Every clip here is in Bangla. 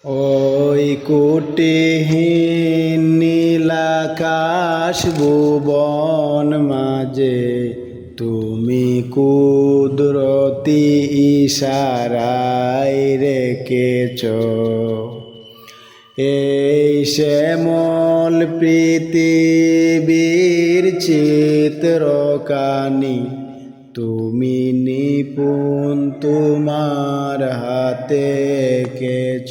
ওই কোটিহীন নীলাকাশ ভুবন মাঝে তুমি কুদরতি ইশারায় রেখেছ এই শ্যামল পৃথিবীর চিত্রকানি তুমি নিপুণ তোমার হাতে এঁকেছ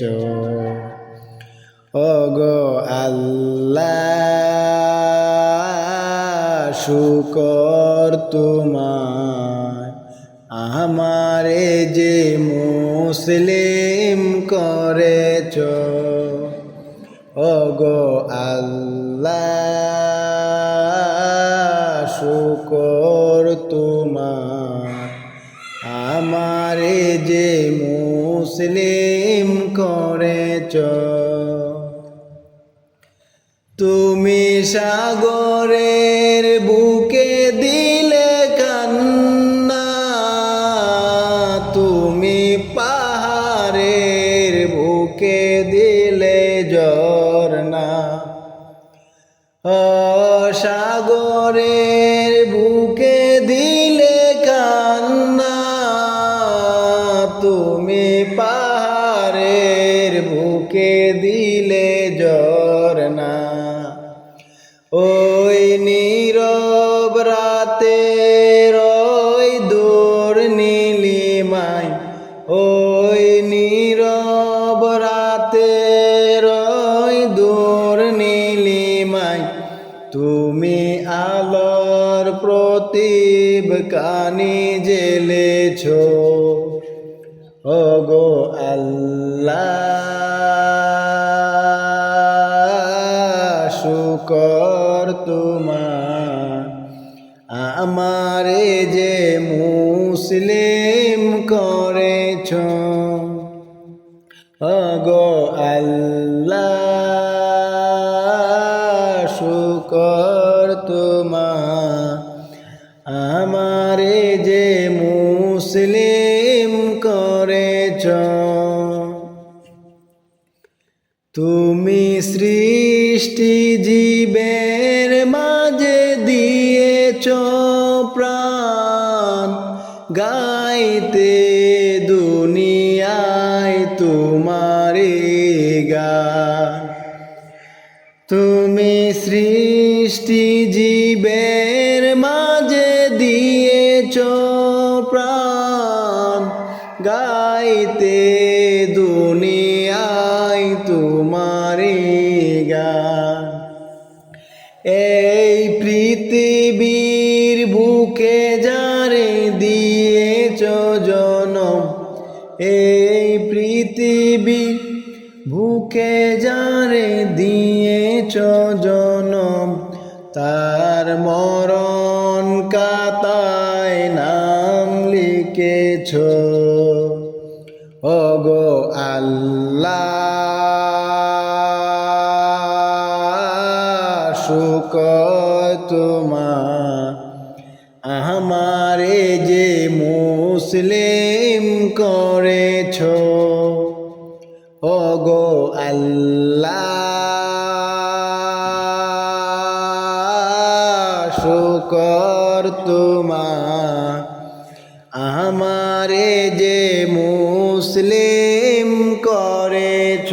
ওগো আল্লাহ শুকর তোমার আমারে যে মুসলিম করেছ ওগো আল্লাহ শুকর তোমার আমারে যে মুসলিম করেছ তুমি সাগরের বুকে দিলে কান্না তুমি পাহাড়ের বুকে দিলে ঝরনা সাগরের বুকে দিলে কান্না তুমি পাহাড়ের বুকে দিলে ঝরনা ওই নীরব রাতে ওই দূর নীলিমায় ওই নীরব রাতে ওই দূর নীলিমায় তুমি আলোর প্রদীপ কানি জ্বেলেছ ওগো আল্লাহ শুকর তোমার আমারে যে মুসলিম করেছ ওগো আল্লাহ শুকর তোমার আমারে যে মুসলিম করেছ তুমি সৃষ্টি জীবের মাঝে দিয়েছ প্রাণ গাইতে দুনিয়ায় তোমারে গান তুমি সৃষ্টি জীবের মাঝে দিয়েছ প্রাণ গাইতে দুনিয়ায় তোমারে গান এই পৃথিবীর বুকে যারে দিয়েছ জনম এই পৃথিবীর বুকে যারে দিয়েছ জনম তার মরণ কাতায় নাম লিখেছ ওগো আল্লাহ শুকর তোমার আমারে যে মুসলিম করেছ ওগো আল্লাহ শুকর তোমার আমারে যে মুসলিম করেছ।